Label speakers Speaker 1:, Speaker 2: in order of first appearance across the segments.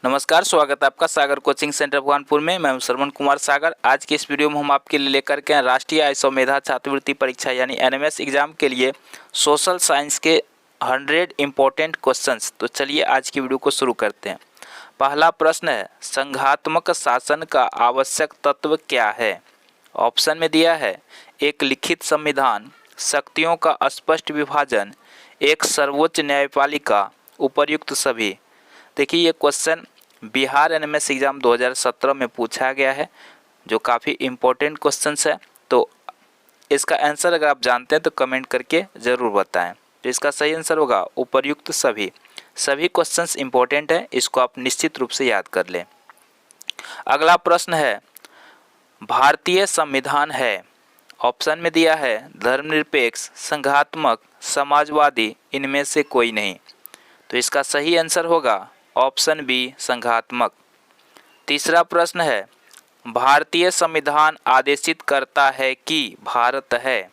Speaker 1: नमस्कार, स्वागत है आपका सागर कोचिंग सेंटर भगवानपुर में। मैं हूं श्रवण कुमार सागर। आज की इस वीडियो में हम आपके लिए लेकर के राष्ट्रीय आय संवेधा छात्रवृत्ति परीक्षा यानी एनएमएस एग्जाम के लिए सोशल साइंस के 100 इंपॉर्टेंट क्वेश्चंस। तो चलिए आज की वीडियो को शुरू करते हैं। पहला प्रश्न है, संघात्मक शासन का आवश्यक तत्व क्या है? ऑप्शन में दिया है एक लिखित संविधान, शक्तियों का स्पष्ट विभाजन, एक सर्वोच्च न्यायपालिका, उपर्युक्त सभी। देखिए ये क्वेश्चन बिहार एनएमएस एग्जाम 2017 में पूछा गया है, जो काफ़ी इम्पोर्टेंट क्वेश्चंस है। तो इसका आंसर अगर आप जानते हैं तो कमेंट करके ज़रूर बताएं। तो इसका सही आंसर होगा उपर्युक्त सभी। सभी क्वेश्चंस इम्पोर्टेंट है, इसको आप निश्चित रूप से याद कर लें। अगला प्रश्न है, भारतीय संविधान है। ऑप्शन में दिया है धर्मनिरपेक्ष, संघात्मक, समाजवादी, इनमें से कोई नहीं। तो इसका सही आंसर होगा ऑप्शन बी, संघात्मक। तीसरा प्रश्न है, भारतीय संविधान आदेशित करता है कि भारत है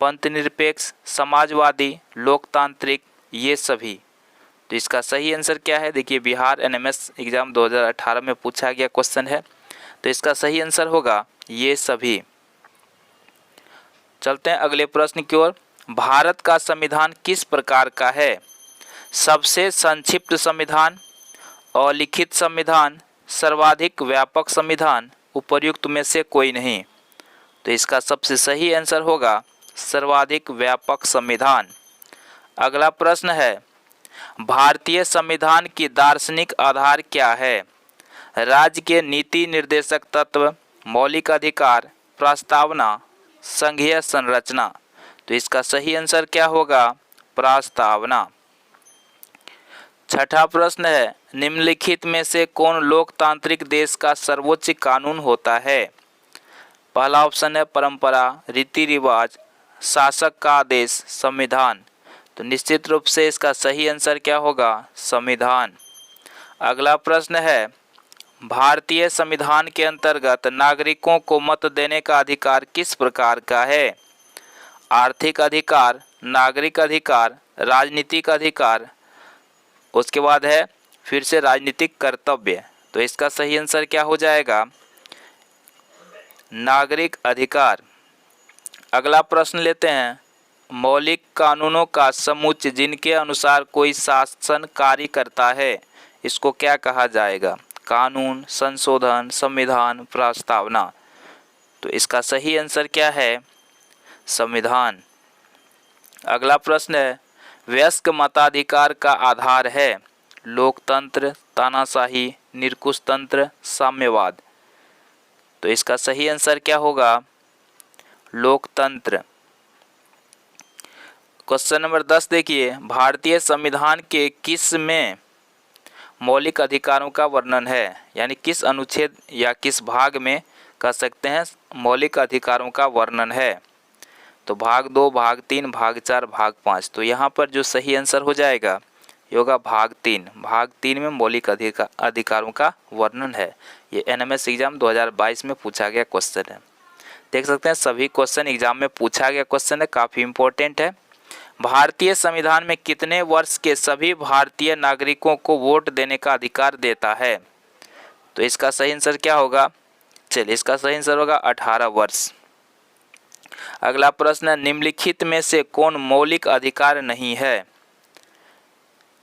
Speaker 1: पंथनिरपेक्ष, समाजवादी, लोकतांत्रिक, ये सभी। तो इसका सही आंसर क्या है? देखिए बिहार एनएमएस एग्जाम 2018 में पूछा गया क्वेश्चन है, तो इसका सही आंसर होगा ये सभी। चलते हैं अगले प्रश्न की ओर। भारत का संविधान किस प्रकार का है? सबसे संक्षिप्त संविधान, अलिखित संविधान, सर्वाधिक व्यापक संविधान, उपर्युक्त में से कोई नहीं। तो इसका सबसे सही आंसर होगा सर्वाधिक व्यापक संविधान। अगला प्रश्न है, भारतीय संविधान की दार्शनिक आधार क्या है? राज्य के नीति निर्देशक तत्व, मौलिक अधिकार, प्रस्तावना, संघीय संरचना। तो इसका सही आंसर क्या होगा? प्रस्तावना। छठा प्रश्न है, निम्नलिखित में से कौन लोकतांत्रिक देश का सर्वोच्च कानून होता है? पहला ऑप्शन है परंपरा, रीति रिवाज, शासक का आदेश, संविधान। तो निश्चित रूप से इसका सही आंसर क्या होगा? संविधान। अगला प्रश्न है, भारतीय संविधान के अंतर्गत नागरिकों को मत देने का अधिकार किस प्रकार का है? आर्थिक अधिकार, नागरिक अधिकार, राजनीतिक अधिकार, उसके बाद है फिर से राजनीतिक कर्तव्य। तो इसका सही आंसर क्या हो जाएगा? नागरिक अधिकार। अगला प्रश्न लेते हैं, मौलिक कानूनों का समुच्चय जिनके अनुसार कोई शासन कार्य करता है, इसको क्या कहा जाएगा? कानून, संशोधन, संविधान, प्रस्तावना। तो इसका सही आंसर क्या है? संविधान। अगला प्रश्न है, वयस्क मताधिकार का आधार है लोकतंत्र, तानाशाही, निरंकुश तंत्र, साम्यवाद। तो इसका सही आंसर क्या होगा? लोकतंत्र। क्वेश्चन नंबर 10 देखिए, भारतीय संविधान के किस में मौलिक अधिकारों का वर्णन है? यानी किस अनुच्छेद या किस भाग में कह सकते हैं मौलिक अधिकारों का वर्णन है? तो भाग 2, भाग 3, भाग 4, भाग 5। तो यहाँ पर जो सही आंसर हो जाएगा ये होगा भाग 3। भाग 3 में मौलिक अधिकारों का वर्णन है। ये एनएमएस एग्जाम 2022 में पूछा गया क्वेश्चन है। देख सकते हैं सभी क्वेश्चन एग्जाम में पूछा गया क्वेश्चन है, काफ़ी इंपॉर्टेंट है। भारतीय संविधान में कितने वर्ष के सभी भारतीय नागरिकों को वोट देने का अधिकार देता है? तो इसका सही आंसर क्या होगा? चलिए इसका सही आंसर होगा 18 वर्ष। अगला प्रश्न है, निम्नलिखित में से कौन मौलिक अधिकार नहीं है?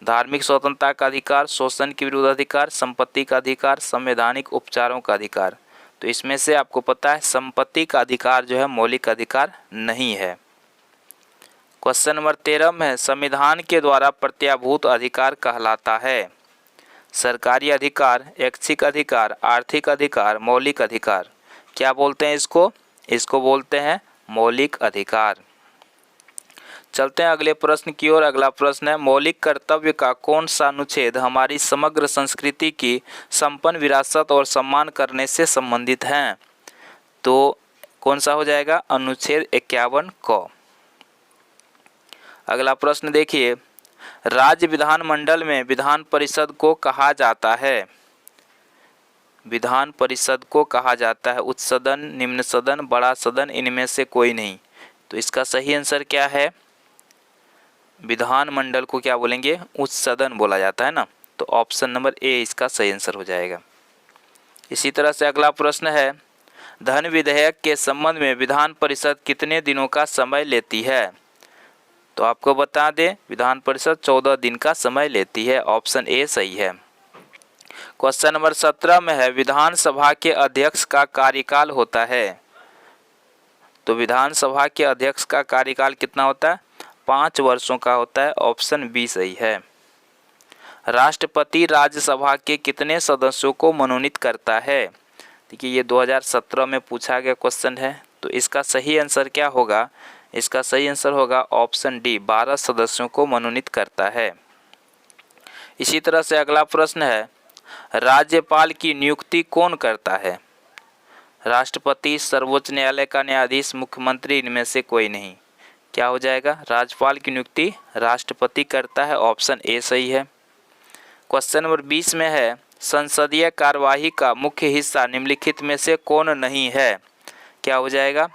Speaker 1: धार्मिक स्वतंत्रता का अधिकार, शोषण के विरुद्ध अधिकार, संपत्ति का अधिकार, संवैधानिक उपचारों का अधिकार। तो इसमें से आपको पता है संपत्ति का अधिकार जो है मौलिक अधिकार नहीं है। क्वेश्चन नंबर 13 में है, संविधान के द्वारा प्रत्याभूत अधिकार कहलाता है सरकारी अधिकार, ऐच्छिक अधिकार, आर्थिक अधिकार, मौलिक अधिकार। क्या बोलते हैं इसको? इसको बोलते हैं मौलिक अधिकार। चलते हैं अगले प्रश्न की ओर। अगला प्रश्न है, मौलिक कर्तव्य का कौन सा अनुच्छेद हमारी समग्र संस्कृति की संपन्न विरासत और सम्मान करने से संबंधित है? तो कौन सा हो जाएगा? अनुच्छेद 51 क। अगला प्रश्न देखिए, राज्य विधानमंडल में विधान परिषद को कहा जाता है? विधान परिषद को कहा जाता है उच्च सदन, निम्न सदन, बड़ा सदन, इनमें से कोई नहीं। तो इसका सही आंसर क्या है? विधानमंडल को क्या बोलेंगे? उच्च सदन बोला जाता है ना। तो ऑप्शन नंबर ए इसका सही आंसर हो जाएगा। इसी तरह से अगला प्रश्न है, धन विधेयक के संबंध में विधान परिषद कितने दिनों का समय लेती है? तो आपको बता दें विधान परिषद 14 दिन का समय लेती है, ऑप्शन ए सही है। क्वेश्चन नंबर 17 में है, विधानसभा के अध्यक्ष का कार्यकाल होता है। तो विधानसभा के अध्यक्ष का कार्यकाल कितना होता है? 5 वर्षों का होता है, ऑप्शन बी सही है। राष्ट्रपति राज्यसभा के कितने सदस्यों को मनोनीत करता है? देखिए ये 2017 में पूछा गया क्वेश्चन है, तो इसका सही आंसर क्या होगा? इसका सही आंसर होगा ऑप्शन डी, 12 सदस्यों को मनोनीत करता है। इसी तरह से अगला प्रश्न है, राज्यपाल की नियुक्ति कौन करता है? राष्ट्रपति, सर्वोच्च न्यायालय का न्यायाधीश, मुख्यमंत्री, इनमें से कोई नहीं। क्या हो जाएगा? राज्यपाल की नियुक्ति राष्ट्रपति करता है, ऑप्शन ए सही है। क्वेश्चन नंबर 20 में है, संसदीय कार्यवाही का मुख्य हिस्सा निम्नलिखित में से कौन नहीं है? क्या हो जाएगा?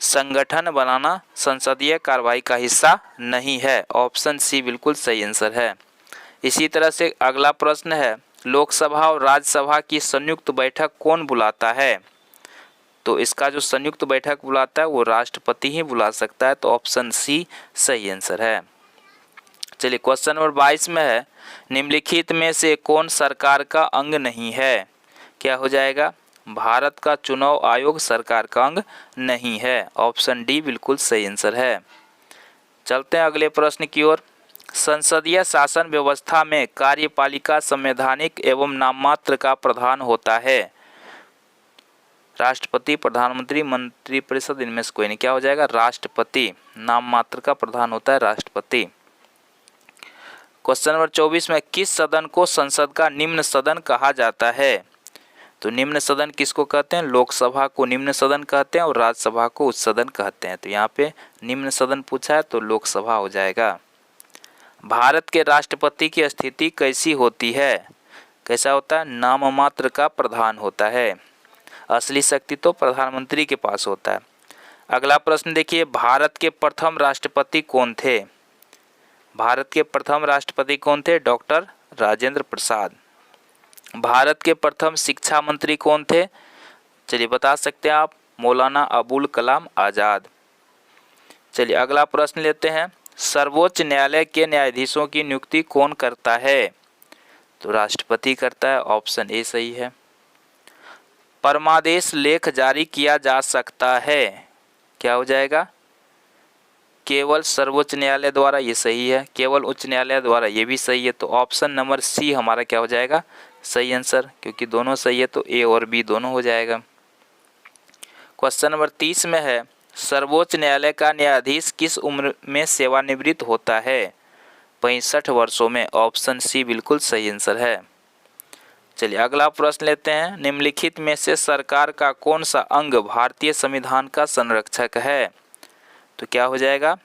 Speaker 1: संगठन बनाना संसदीय कार्यवाही का हिस्सा नहीं है, ऑप्शन सी बिल्कुल सही आंसर है। इसी तरह से अगला प्रश्न है, लोकसभा और राज्यसभा की संयुक्त बैठक कौन बुलाता है? तो इसका जो संयुक्त बैठक बुलाता है वो राष्ट्रपति ही बुला सकता है, तो ऑप्शन सी सही आंसर है। चलिए क्वेश्चन नंबर 22 में है, निम्नलिखित में से कौन सरकार का अंग नहीं है? क्या हो जाएगा? भारत का चुनाव आयोग सरकार का अंग नहीं है, ऑप्शन डी बिल्कुल सही आंसर है। चलते हैं अगले प्रश्न की ओर। संसदीय शासन व्यवस्था में कार्यपालिका संवैधानिक एवं नाममात्र का प्रधान होता है। राष्ट्रपति, प्रधानमंत्री, मंत्रिपरिषद, इनमें से कोई नहीं। क्या हो जाएगा? राष्ट्रपति। नाममात्र का प्रधान होता है राष्ट्रपति। क्वेश्चन नंबर 24 में, किस सदन को संसद का निम्न सदन कहा जाता है? तो निम्न सदन किसको कहते हैं? लोकसभा को निम्न सदन कहते हैं और राज्यसभा को उच्च सदन कहते हैं। तो यहाँ पे निम्न सदन पूछा है तो लोकसभा हो जाएगा। भारत के राष्ट्रपति की स्थिति कैसी होती है? कैसा होता है? नाममात्र का प्रधान होता है। असली शक्ति तो प्रधानमंत्री के पास होता है। अगला प्रश्न देखिए, भारत के प्रथम राष्ट्रपति कौन थे? भारत के प्रथम राष्ट्रपति कौन थे? डॉक्टर राजेंद्र प्रसाद। भारत के प्रथम शिक्षा मंत्री कौन थे? चलिए बता सकते हैं आप, मौलाना अबुल कलाम आज़ाद। चलिए अगला प्रश्न लेते हैं, सर्वोच्च न्यायालय के न्यायाधीशों की नियुक्ति कौन करता है? तो राष्ट्रपति करता है, ऑप्शन ए सही है। परमादेश लेख जारी किया जा सकता है, क्या हो जाएगा? केवल सर्वोच्च न्यायालय द्वारा, ये सही है। केवल उच्च न्यायालय द्वारा, ये भी सही है। तो ऑप्शन नंबर सी हमारा क्या हो जाएगा? सही आंसर, क्योंकि दोनों सही है तो ए और बी दोनों हो जाएगा। क्वेश्चन नंबर 30 में है, सर्वोच्च न्यायालय का न्यायाधीश किस उम्र में सेवानिवृत्त होता है? 65 वर्षों में, ऑप्शन सी बिल्कुल सही आंसर है। चलिए अगला प्रश्न लेते हैं, निम्नलिखित में से सरकार का कौन सा अंग भारतीय संविधान का संरक्षक है? तो क्या हो जाएगा?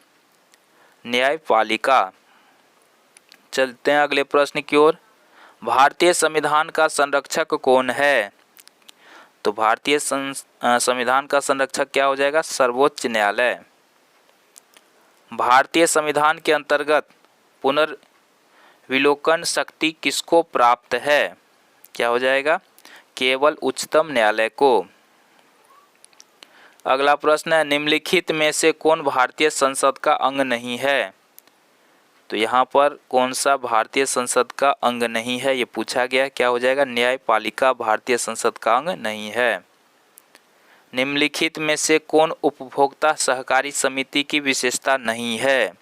Speaker 1: न्यायपालिका। चलते हैं अगले प्रश्न की ओर, भारतीय संविधान का संरक्षक कौन है? तो भारतीय संविधान का संरक्षक क्या हो जाएगा? सर्वोच्च न्यायालय। भारतीय संविधान के अंतर्गत पुनर्विलोकन शक्ति किसको प्राप्त है? क्या हो जाएगा? केवल उच्चतम न्यायालय को। अगला प्रश्न है, निम्नलिखित में से कौन भारतीय संसद का अंग नहीं है? तो यहाँ पर कौन सा भारतीय संसद का अंग नहीं है ये पूछा गया। क्या हो जाएगा? न्यायपालिका भारतीय संसद का अंग नहीं है। निम्नलिखित में से कौन उपभोक्ता सहकारी समिति की विशेषता नहीं है?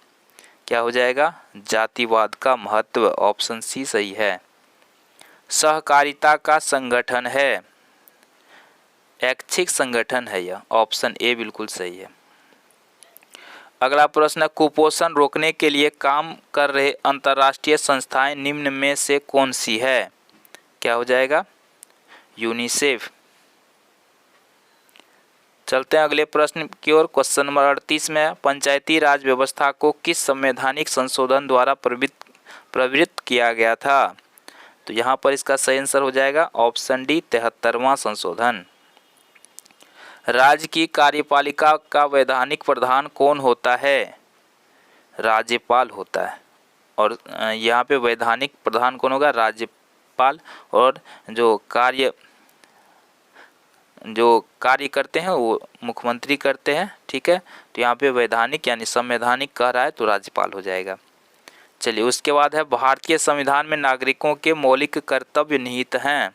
Speaker 1: क्या हो जाएगा? जातिवाद का महत्व, ऑप्शन सी सही है। सहकारिता का संगठन है, ऐच्छिक संगठन है यह, ऑप्शन ए बिल्कुल सही है। अगला प्रश्न, कुपोषण रोकने के लिए काम कर रहे अंतर्राष्ट्रीय संस्थाएं निम्न में से कौन सी है? क्या हो जाएगा? यूनिसेफ। चलते हैं अगले प्रश्न की ओर। क्वेश्चन नंबर 38 में, पंचायती राज व्यवस्था को किस संवैधानिक संशोधन द्वारा प्रवृत्त किया गया था? तो यहाँ पर इसका सही आंसर हो जाएगा ऑप्शन डी, 73वां संशोधन। राज्य की कार्यपालिका का वैधानिक प्रधान कौन होता है? राज्यपाल होता है। और यहाँ पे वैधानिक प्रधान कौन होगा, राज्यपाल, और जो कार्य करते हैं वो मुख्यमंत्री करते हैं। ठीक है, तो यहाँ पे वैधानिक यानी संवैधानिक कह रहा है तो राज्यपाल हो जाएगा। चलिए, उसके बाद है भारतीय संविधान में नागरिकों के मौलिक कर्तव्य निहित हैं।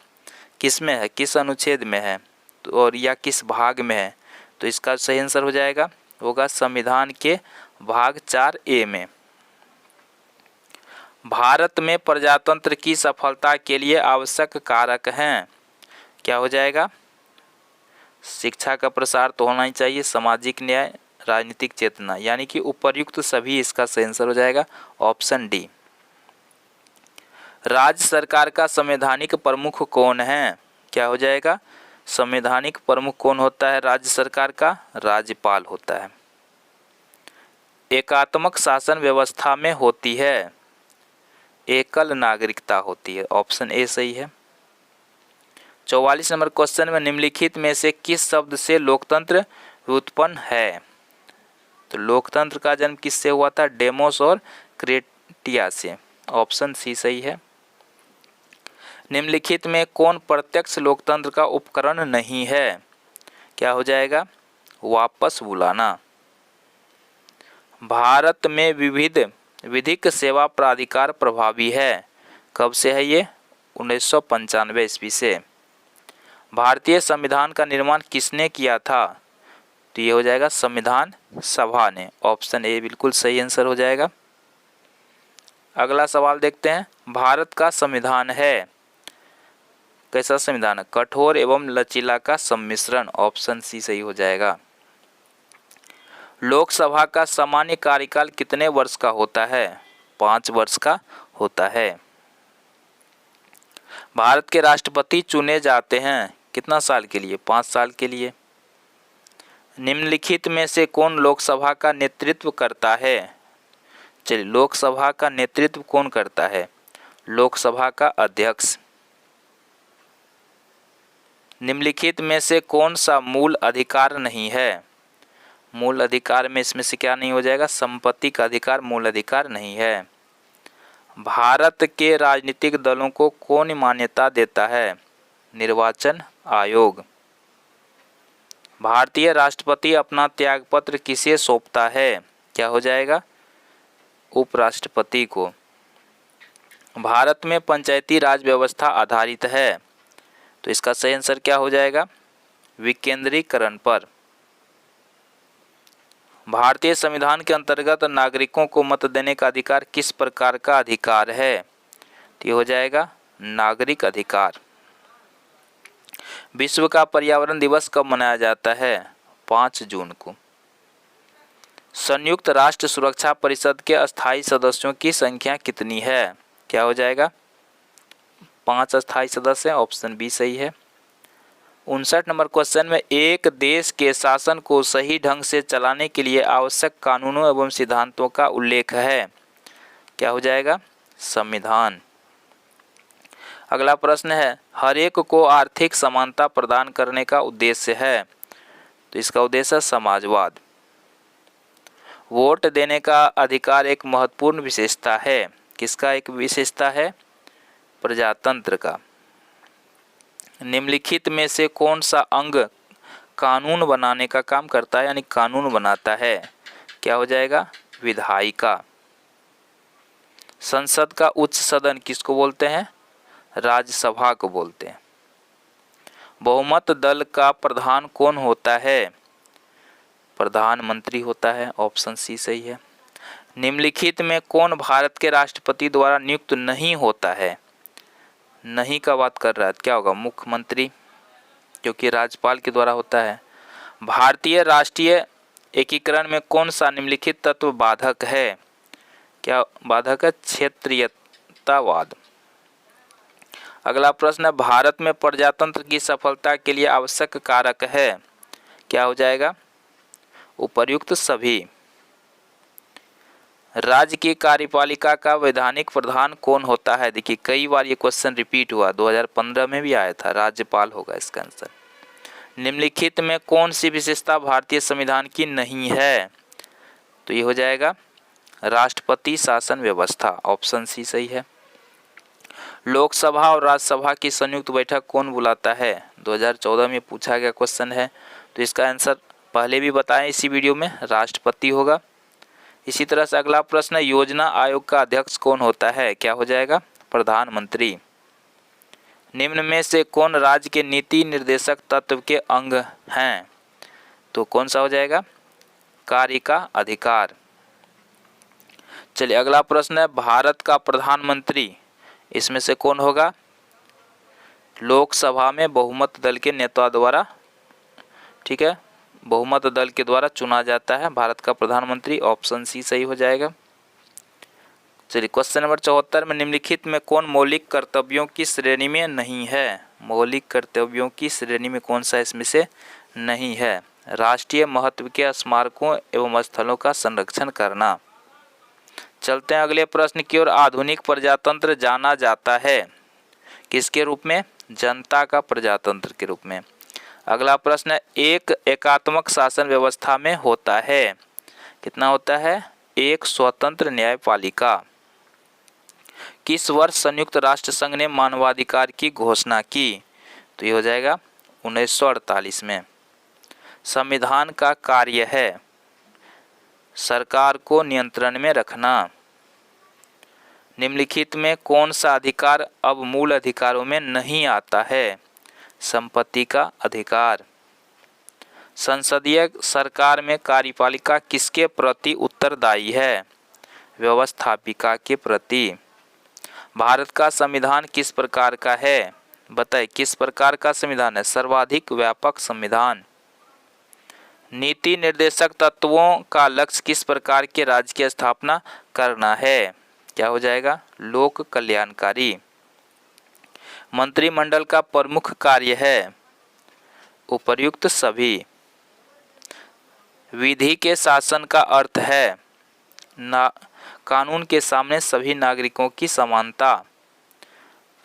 Speaker 1: किस में है, किस अनुच्छेद में है तो और या किस भाग में है, तो इसका सही आंसर हो जाएगा होगा संविधान के भाग 4A में। भारत में प्रजातंत्र की सफलता के लिए आवश्यक कारक हैं। क्या हो जाएगा, शिक्षा का प्रसार तो होना ही चाहिए, सामाजिक न्याय, राजनीतिक चेतना, यानी कि उपर्युक्त सभी इसका सही आंसर हो जाएगा ऑप्शन डी। राज्य सरकार का संवैधानिक प्रमुख कौन है, क्या हो जाएगा, संवैधानिक प्रमुख कौन होता है राज्य सरकार का, राज्यपाल होता है। एकात्मक शासन व्यवस्था में होती है, एकल नागरिकता होती है, ऑप्शन ए सही है। 44 नंबर क्वेश्चन में निम्नलिखित में से किस शब्द से लोकतंत्र व्युत्पन्न है, तो लोकतंत्र का जन्म किससे हुआ था, डेमोस और क्रेटिया से, ऑप्शन सी सही है। निम्नलिखित में कौन प्रत्यक्ष लोकतंत्र का उपकरण नहीं है, क्या हो जाएगा, वापस बुलाना। भारत में विविध विधिक सेवा प्राधिकार प्रभावी है, कब से है ये, 1995 ईस्वी से। भारतीय संविधान का निर्माण किसने किया था, तो ये हो जाएगा संविधान सभा ने, ऑप्शन ए बिल्कुल सही आंसर हो जाएगा। अगला सवाल देखते हैं, भारत का संविधान है, कैसा संविधान है, कठोर एवं लचीला का सम्मिश्रण, ऑप्शन सी सही हो जाएगा। लोकसभा का सामान्य कार्यकाल कितने वर्ष का होता है, 5 वर्ष का होता है। भारत के राष्ट्रपति चुने जाते हैं कितना साल के लिए, 5 साल के लिए। निम्नलिखित में से कौन लोकसभा का नेतृत्व करता है, चलिए लोकसभा का नेतृत्व कौन करता है, लोकसभा का अध्यक्ष। निम्नलिखित में से कौन सा मूल अधिकार नहीं है, मूल अधिकार में इसमें से क्या नहीं हो जाएगा, संपत्ति का अधिकार मूल अधिकार नहीं है। भारत के राजनीतिक दलों को कौन मान्यता देता है, निर्वाचन आयोग। भारतीय राष्ट्रपति अपना त्यागपत्र किसे सौंपता है, क्या हो जाएगा, उपराष्ट्रपति को। भारत में पंचायती राज व्यवस्था आधारित है, तो इसका सही आंसर क्या हो जाएगा, विकेंद्रीकरण पर। भारतीय संविधान के अंतर्गत नागरिकों को मत देने का अधिकार किस प्रकार का अधिकार है, तो ये हो जाएगा नागरिक अधिकार। विश्व का पर्यावरण दिवस कब मनाया जाता है, 5 जून को। संयुक्त राष्ट्र सुरक्षा परिषद के अस्थायी सदस्यों की संख्या कितनी है, क्या हो जाएगा, 5 अस्थायी सदस्य, ऑप्शन बी सही है। 59 नंबर क्वेश्चन में एक देश के शासन को सही ढंग से चलाने के लिए आवश्यक कानूनों एवं सिद्धांतों का उल्लेख है, क्या हो जाएगा, संविधान। अगला प्रश्न है, हर एक को आर्थिक समानता प्रदान करने का उद्देश्य है, तो इसका उद्देश्य है समाजवाद। वोट देने का अधिकार एक महत्वपूर्ण विशेषता है, किसका एक विशेषता है, प्रजातंत्र का। निम्नलिखित में से कौन सा अंग कानून बनाने का काम करता है, यानी कानून बनाता है, क्या हो जाएगा, विधायिका। संसद का उच्च सदन किसको बोलते हैं, राज्यसभा को बोलते हैं। बहुमत दल का प्रधान कौन होता है, प्रधानमंत्री होता है, ऑप्शन सी सही है। निम्नलिखित में कौन भारत के राष्ट्रपति द्वारा नियुक्त नहीं होता है, नहीं का बात कर रहा है, क्या होगा, मुख्यमंत्री, क्योंकि राज्यपाल के द्वारा होता है। भारतीय राष्ट्रीय एकीकरण में कौन सा निम्नलिखित तत्व बाधक है, क्या बाधक है, क्षेत्रीयतावाद। अगला प्रश्न है, भारत में प्रजातंत्र की सफलता के लिए आवश्यक कारक है, क्या हो जाएगा, उपर्युक्त सभी। राज्य की कार्यपालिका का वैधानिक प्रधान कौन होता है, देखिए कई बार ये क्वेश्चन रिपीट हुआ, 2015 में भी आया था, राज्यपाल होगा इसका आंसर। निम्नलिखित में कौन सी विशेषता भारतीय संविधान की नहीं है, तो ये हो जाएगा राष्ट्रपति शासन व्यवस्था, ऑप्शन सी सही है। लोकसभा और राज्यसभा की संयुक्त बैठक कौन बुलाता है? 2014 में पूछा गया क्वेश्चन है, तो इसका आंसर पहले भी बताएं इसी वीडियो में, राष्ट्रपति होगा। इसी तरह से अगला प्रश्न है, योजना आयोग का अध्यक्ष कौन होता है? क्या हो जाएगा? प्रधानमंत्री। निम्न में से कौन राज्य के नीति निर्देशक तत्व के अंग हैं? तो कौन सा हो जाएगा? कार्य का अधिकार। चलिए अगला प्रश्न है, भारत का प्रधानमंत्री इसमें से कौन होगा? लोकसभा में बहुमत दल के नेता द्वारा, ठीक है, बहुमत दल के द्वारा चुना जाता है भारत का प्रधानमंत्री, ऑप्शन सी सही हो जाएगा। चलिए क्वेश्चन नंबर 74 में निम्नलिखित में कौन मौलिक कर्तव्यों की श्रेणी में नहीं है? मौलिक कर्तव्यों की श्रेणी में कौन सा इसमें से नहीं है? राष्ट्रीय महत्व के स्मारकों एवं स्थलों का संरक्षण करना। चलते हैं अगले प्रश्न की ओर। आधुनिक प्रजातंत्र जाना जाता है किसके रूप में? जनता का प्रजातंत्र के रूप में। अगला प्रश्न है, एक एकात्मक शासन व्यवस्था में होता है, कितना होता है? एक स्वतंत्र न्यायपालिका। किस वर्ष संयुक्त राष्ट्र संघ ने मानवाधिकार की घोषणा की? तो ये हो जाएगा 1948 में। संविधान का कार्य है सरकार को नियंत्रण में रखना। निम्नलिखित में कौन सा अधिकार अब मूल अधिकारों में नहीं आता है? संपत्ति का अधिकार। संसदीय सरकार में कार्यपालिका किसके प्रति उत्तरदायी है? व्यवस्थापिका के प्रति। भारत का संविधान किस प्रकार का है? बताइए किस प्रकार का संविधान है? सर्वाधिक व्यापक संविधान। नीति निर्देशक तत्वों का लक्ष्य किस प्रकार के राज्य की स्थापना करना है? क्या हो जाएगा? लोक कल्याणकारी। मंत्रिमंडल का प्रमुख कार्य है उपर्युक्त सभी। विधि के शासन का अर्थ है कानून के सामने सभी नागरिकों की समानता।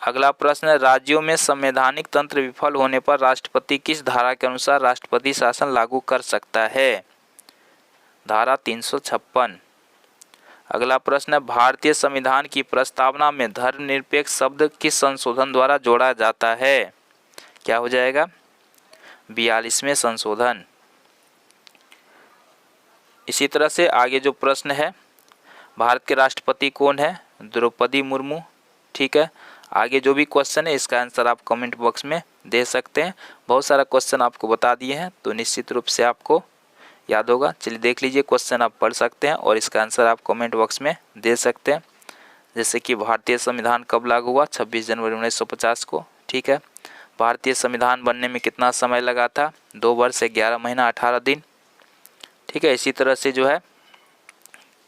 Speaker 1: अगला प्रश्न है, राज्यों में संवैधानिक तंत्र विफल होने पर राष्ट्रपति किस धारा के अनुसार राष्ट्रपति शासन लागू कर सकता है? धारा 356। अगला प्रश्न है, भारतीय संविधान की प्रस्तावना में धर्मनिरपेक्ष शब्द किस संशोधन द्वारा जोड़ा जाता है? क्या हो जाएगा? 42वें संशोधन। इसी तरह से आगे जो प्रश्न है, भारत के राष्ट्रपति कौन है? द्रौपदी मुर्मू। ठीक है, आगे जो भी क्वेश्चन है इसका आंसर आप कमेंट बॉक्स में दे सकते हैं। बहुत सारा क्वेश्चन आपको बता दिए हैं तो निश्चित रूप से आपको याद होगा। चलिए देख लीजिए, क्वेश्चन आप पढ़ सकते हैं और इसका आंसर आप कमेंट बॉक्स में दे सकते हैं। जैसे कि भारतीय संविधान कब लागू हुआ? 26 जनवरी 1950 को। ठीक है, भारतीय संविधान बनने में कितना समय लगा था? 2 वर्ष 11 महीना 18 दिन। ठीक है, इसी तरह से जो है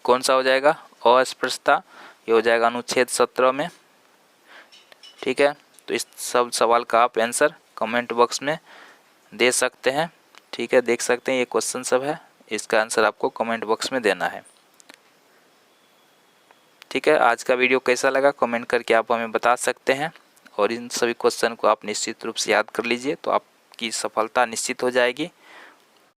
Speaker 1: कौन सा हो जाएगा? अस्पृश्यता, ये हो जाएगा अनुच्छेद 17 में। ठीक है, तो इस सब सवाल का आप आंसर कमेंट बॉक्स में दे सकते हैं। ठीक है, देख सकते हैं ये क्वेश्चन सब है, इसका आंसर आपको कमेंट बॉक्स में देना है। ठीक है, आज का वीडियो कैसा लगा कमेंट करके आप हमें बता सकते हैं और इन सभी क्वेश्चन को आप निश्चित रूप से याद कर लीजिए तो आपकी सफलता निश्चित हो जाएगी।